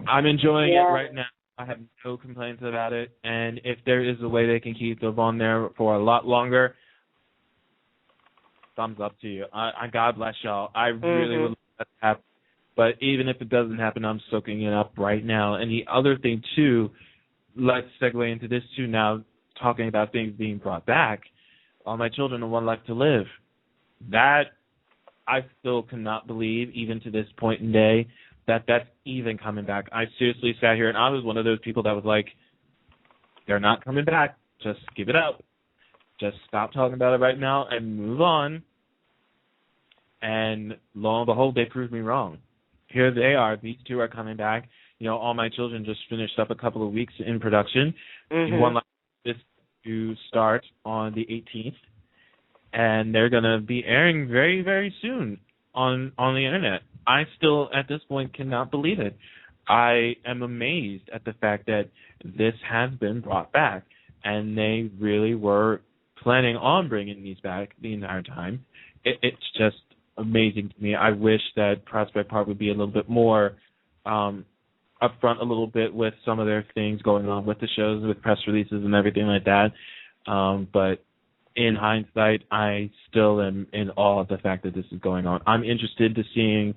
I'm enjoying it right now. I have no complaints about it. And if there is a way they can keep them on there for a lot longer, thumbs up to you. God bless y'all. I really would love that to happen. But even if it doesn't happen, I'm soaking it up right now. And the other thing, too, let's segue into this, too, now, talking about things being brought back. All My Children and One Life to Live. That I still cannot believe, even to this point in day, that that's even coming back. I seriously sat here, and I was one of those people that was like, they're not coming back. Just give it up. Just stop talking about it right now and move on. And lo and behold, they proved me wrong. Here they are. These two are coming back. You know, All My Children just finished up a couple of weeks in production. One Life is to start on the 18th. And they're going to be airing very, very soon on the Internet. I still, at this point, cannot believe it. I am amazed at the fact that this has been brought back. And they really were planning on bringing these back the entire time. It's just amazing to me. I wish that Prospect Park would be a little bit more upfront a little bit with some of their things going on with the shows, with press releases and everything like that. But in hindsight, I still am in awe of the fact that this is going on. I'm interested to seeing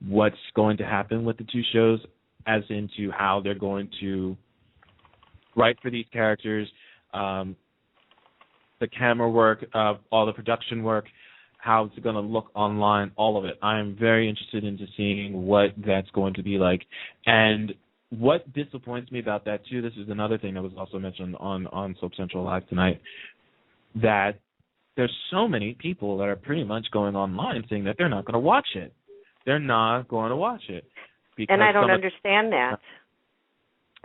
what's going to happen with the two shows, as into how they're going to write for these characters, the camera work, all the production work, how it's going to look online, all of it. I'm very interested into seeing what that's going to be like. And what disappoints me about that, too, this is another thing that was also mentioned on Soap Central Live tonight, that there's so many people that are pretty much going online saying that they're not going to watch it. They're not going to watch it. And I don't understand that.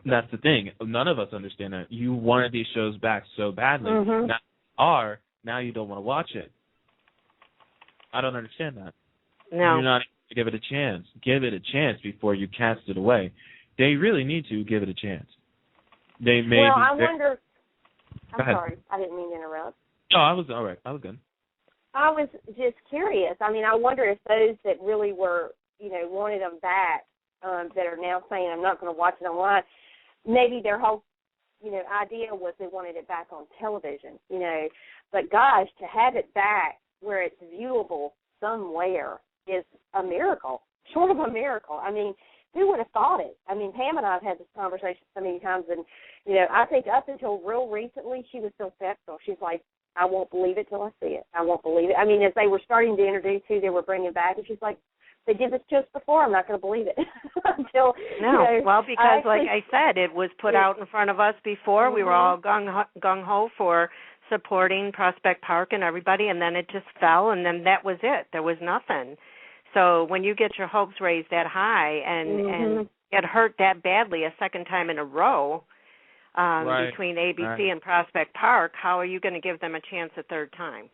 That's the thing. None of us understand that. You wanted these shows back so badly. Now you don't want to watch it. I don't understand that. No. You're not going to give it a chance. Give it a chance before you cast it away. They really need to give it a chance. They may. Well, I wonder. I'm sorry. I didn't mean to interrupt. No, I was all right. I was good. I was just curious. I mean, I wonder if those that really were, wanted them back, that are now saying, I'm not going to watch it online, maybe their whole, idea was they wanted it back on television, But, gosh, to have it back where it's viewable somewhere is a miracle, short of a miracle. I mean, who would have thought it? I mean, Pam and I have had this conversation so many times, and, I think up until real recently, she was still skeptical. She's like, I won't believe it till I see it. I won't believe it. I mean, as they were starting to introduce who they were bringing back, and she's like, they did this to us before. I'm not going to believe it until. Well, because like I said, it was put out in front of us before. We were all gung-ho for supporting Prospect Park and everybody, and then it just fell, and then that was it. There was nothing. So when you get your hopes raised that high and get hurt that badly a second time in a row between ABC and Prospect Park, how are you going to give them a chance a third time?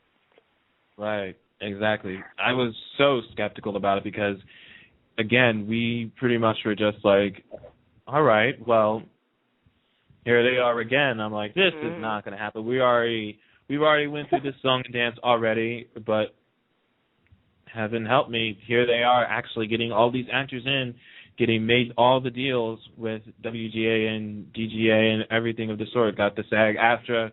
Right. Exactly. I was so skeptical about it because, again, we pretty much were just like, all right, well, here they are again. I'm like, this is not going to happen. We've already went through this song and dance already, but heaven help me, here they are actually getting all these actors in, getting made all the deals with WGA and DGA and everything of the sort. Got the SAG-AFTRA.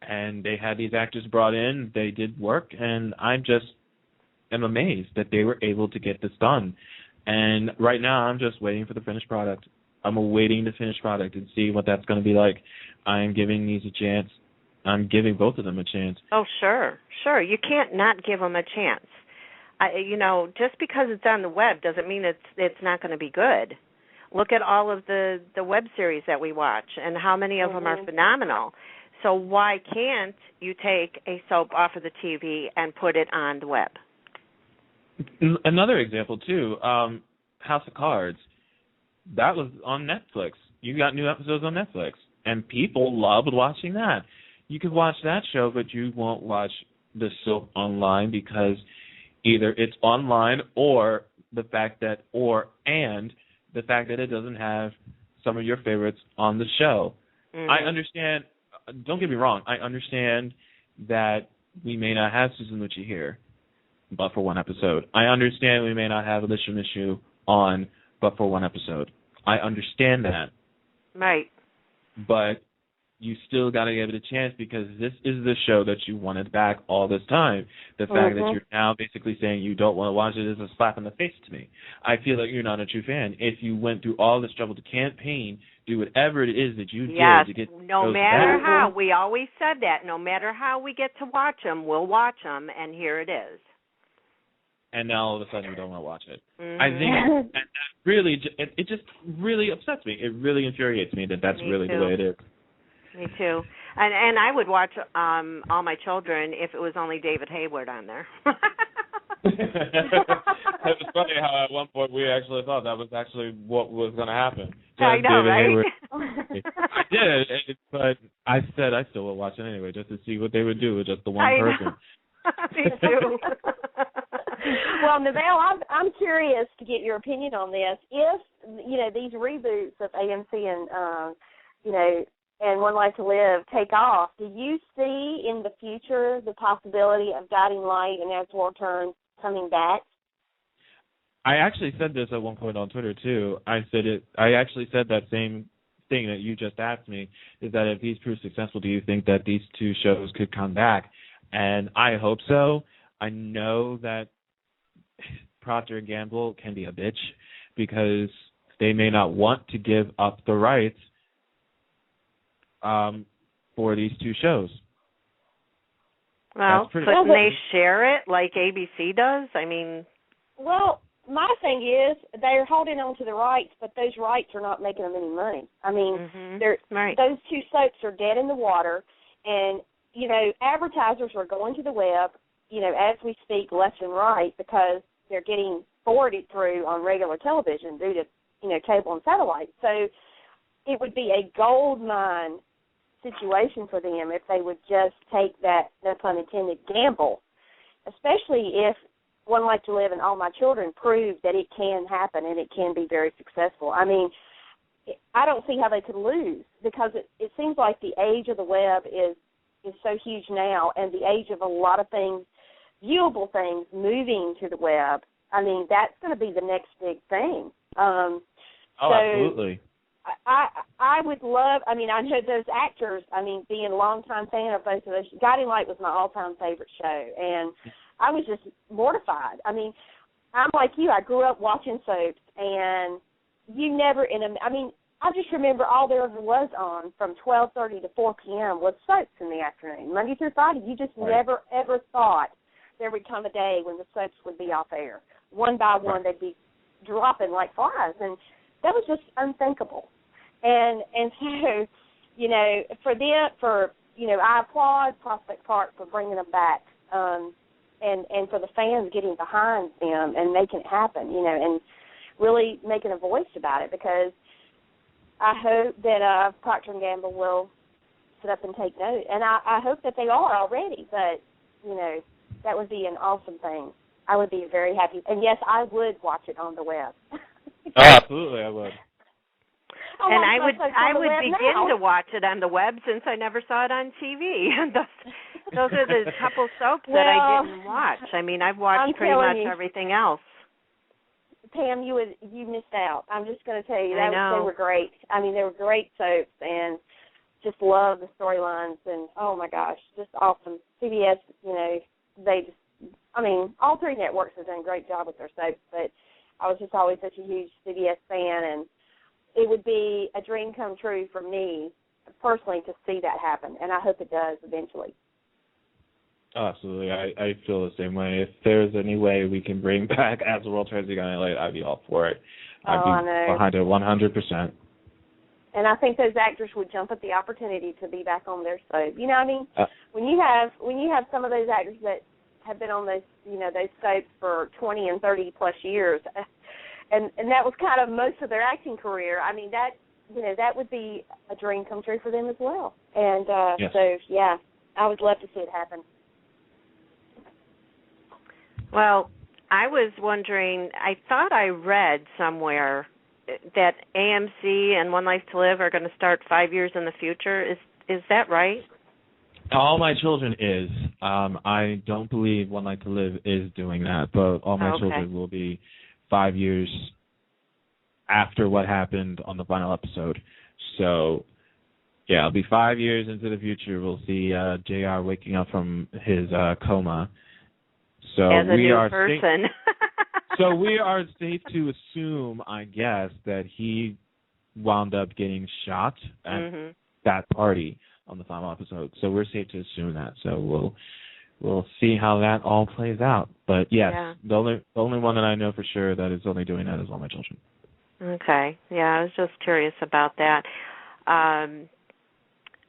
And they had these actors brought in. They did work, and I just am amazed that they were able to get this done. And right now, I'm just waiting for the finished product. I'm awaiting the finished product and see what that's going to be like. I'm giving these a chance. I'm giving both of them a chance. Oh, sure. You can't not give them a chance. Just because it's on the web doesn't mean it's not going to be good. Look at all of the web series that we watch and how many of them are phenomenal. So why can't you take a soap off of the TV and put it on the web? Another example, too, House of Cards. That was on Netflix. You got new episodes on Netflix, and people loved watching that. You could watch that show, but you won't watch the soap online because either it's online or the fact that it doesn't have some of your favorites on the show. I understand. Don't get me wrong. I understand that we may not have Susan Lucci here, but for one episode. I understand we may not have Alicia Michoud on, but for one episode. I understand that. Right. But you still got to give it a chance because this is the show that you wanted back all this time. The fact that you're now basically saying you don't want to watch it is a slap in the face to me. I feel like you're not a true fan. If you went through all this trouble to campaign, do whatever it is that you did to get no matter how. We always said that. No matter how we get to watch them, we'll watch them, and here it is. And now all of a sudden you don't want to watch it. I think that really, it just really upsets me. It really infuriates me that that's really the way it is. Me too. And I would watch All My Children if it was only David Hayward on there. It was funny how at one point we actually thought that was actually what was going to happen. I know, David right? Hayward. I did, but I said I still would watch it anyway just to see what they would do with just the one person. Me too. Well, Neville, I'm curious to get your opinion on this. If, these reboots of AMC and, and One Life to Live take off, do you see in the future the possibility of Guiding Light and As the World Turns coming back? I actually said this at one point on Twitter, too. I actually said that same thing that you just asked me, is that if these prove successful, do you think that these two shows could come back? And I hope so. I know that Procter & Gamble can be a bitch because they may not want to give up the rights for these two shows. Well, couldn't they share it like ABC does? I mean... Well, my thing is they're holding on to the rights, but those rights are not making them any money. I mean, those two soaps are dead in the water, and, advertisers are going to the web, as we speak, left and right, because they're getting forwarded through on regular television due to, cable and satellite. So it would be a gold mine situation for them if they would just take that, no pun intended, gamble, especially if One Life to Live and All My Children prove that it can happen and it can be very successful. I mean, I don't see how they could lose because it seems like the age of the web is so huge now, and the age of a lot of things, viewable things, moving to the web. I mean, that's going to be the next big thing. Absolutely. I would love, I know those actors, being a longtime fan of both of those. Guiding Light was my all-time favorite show, and I was just mortified. I'm like you. I grew up watching soaps, and you never, I just remember all there ever was on from 12:30 to 4 p.m. was soaps in the afternoon, Monday through Friday. You just never, ever thought there would come a day when the soaps would be off air. One by one, they'd be dropping like flies, and that was just unthinkable. And so, I applaud Prospect Park for bringing them back, and for the fans getting behind them and making it happen, and really making a voice about it, because I hope that Procter & Gamble will sit up and take note. And I hope that they are already, but, that would be an awesome thing. I would be very happy. And, yes, I would watch it on the web. Absolutely, I would. And I would begin to watch it on the web since I never saw it on TV. Those are the couple soaps that I didn't watch. I've watched pretty much everything else. Pam, you missed out. I'm just going to tell you, they were great. They were great soaps, and just love the storylines, and oh my gosh, just awesome. CBS, all three networks have done a great job with their soaps, but I was just always such a huge CBS fan, and it would be a dream come true for me personally to see that happen, and I hope it does eventually. Absolutely. I feel the same way. If there's any way we can bring back As the World Turns to Guiding Light, I'd be all for it. I'd be behind it 100%. And I think those actors would jump at the opportunity to be back on their soap. When you have some of those actors that have been on those those soaps for 20 and 30 plus years, and that was kind of most of their acting career. That would be a dream come true for them as well. And so yeah, I would love to see it happen. Well, I was wondering, I thought I read somewhere that AMC and One Life to Live are going to start 5 years in the future. Is that right? All My Children is. I don't believe One Life to Live is doing that, but All My Children will be 5 years after what happened on the final episode. So, yeah, it'll be 5 years into the future. We'll see JR waking up from his coma. So as a we new are person. So we are safe to assume, I guess, that he wound up getting shot at that party on the final episode. So we're safe to assume that. So we'll see how that all plays out. But yes, the only one that I know for sure that is only doing that is All My Children. Okay. Yeah, I was just curious about that.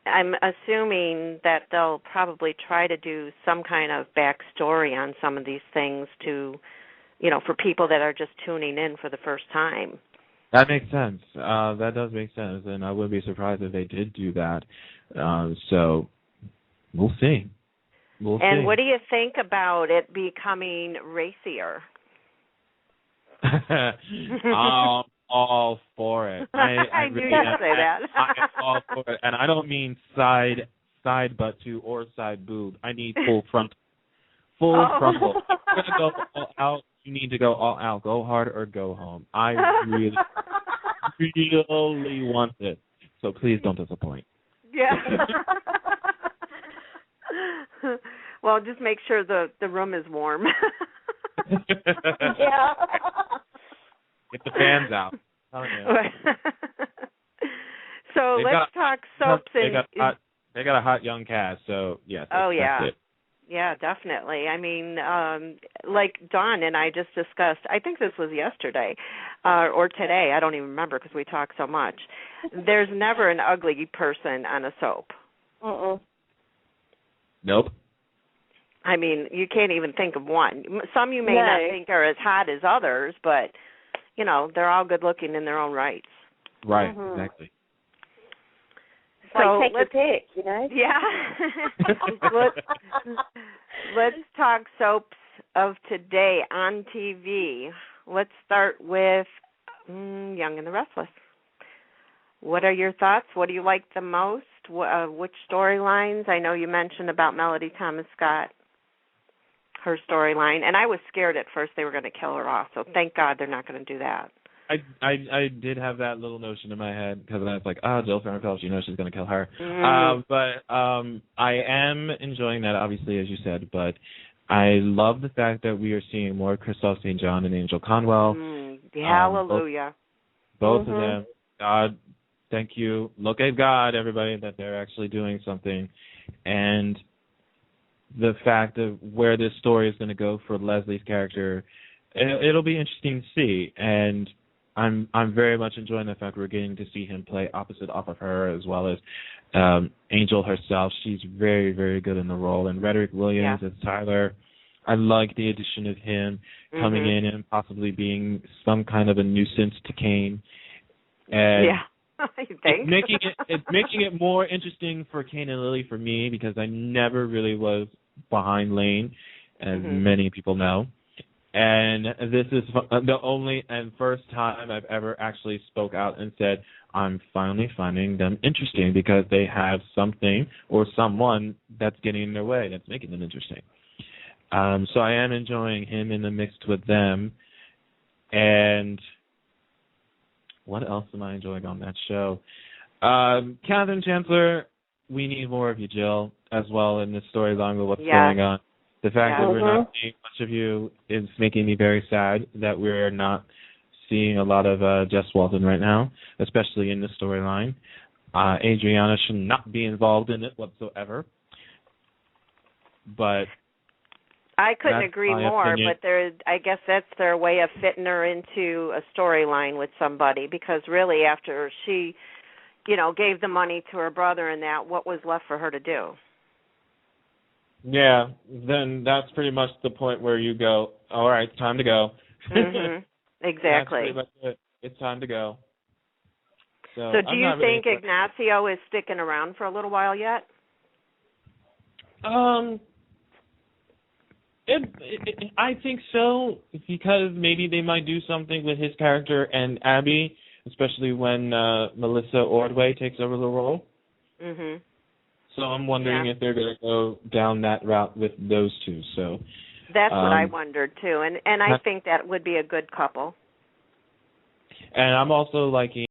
I'm assuming that they'll probably try to do some kind of backstory on some of these things to, for people that are just tuning in for the first time. That makes sense. That does make sense, and I wouldn't be surprised if they did do that. So we'll see. And what do you think about it becoming racier? I'm all for it. I knew really you'd say that. I'm all for it, and I don't mean side butt to or side boob. I need full frontal. Frontal. If you're gonna go all out, you need to go all out. Go hard or go home. I really, really want it. So please don't disappoint. Yeah. Well, just make sure the room is warm. Yeah. Get the fans out. Oh, yeah. So let's talk soaps. They got a hot young cast, so yes. Oh, yeah. That's it. Yeah, definitely. I mean, like Dawn and I just discussed, I think this was yesterday or today, I don't even remember because we talk so much. There's never an ugly person on a soap. Nope. I mean, you can't even think of one. Some you may not think are as hot as others, but, they're all good looking in their own rights. Right, exactly. So take your pick, Yeah. Let's talk soaps of today on TV. Let's start with Young and the Restless. What are your thoughts? What do you like the most? Which storylines? I know you mentioned about Melody Thomas Scott, her storyline, and I was scared at first they were going to kill her off, so thank God they're not going to do that. I did have that little notion in my head because I was like, Jill Farentfeld, she's going to kill her. But I am enjoying that, obviously, as you said, but I love the fact that we are seeing more Christophe St. John and Angel Conwell. Hallelujah. Both of them. God, thank you. Look at God, everybody, that they're actually doing something. And the fact of where this story is going to go for Leslie's character, it'll be interesting to see. And I'm very much enjoying the fact we're getting to see him play opposite off of her, as well as Angel herself. She's very, very good in the role. And Rederick Williams as Tyler, I like the addition of him coming in and possibly being some kind of a nuisance to Kane. And it's making it more interesting for Kane and Lily for me, because I never really was behind Lane, as many people know. And this is the only and first time I've ever actually spoke out and said, I'm finally finding them interesting because they have something or someone that's getting in their way, that's making them interesting. So I am enjoying him in the mix with them. And what else am I enjoying on that show? Catherine Chancellor, we need more of you, Jill, as well in this storyline with what's going on. The fact that we're not seeing much of you is making me very sad that we're not seeing a lot of Jess Walton right now, especially in this storyline. Adriana should not be involved in it whatsoever. But I couldn't agree more, but I guess that's their way of fitting her into a storyline with somebody, because really after she, gave the money to her brother and that, what was left for her to do? Yeah, then that's pretty much the point where you go, all right, it's time to go. Exactly. That's pretty much it. It's time to go. So do you think Ignacio is sticking around for a little while yet? I think so, because maybe they might do something with his character and Abby, especially when Melissa Ordway takes over the role. So I'm wondering if they're going to go down that route with those two. So that's what I wondered too, and I think that would be a good couple. And I'm also liking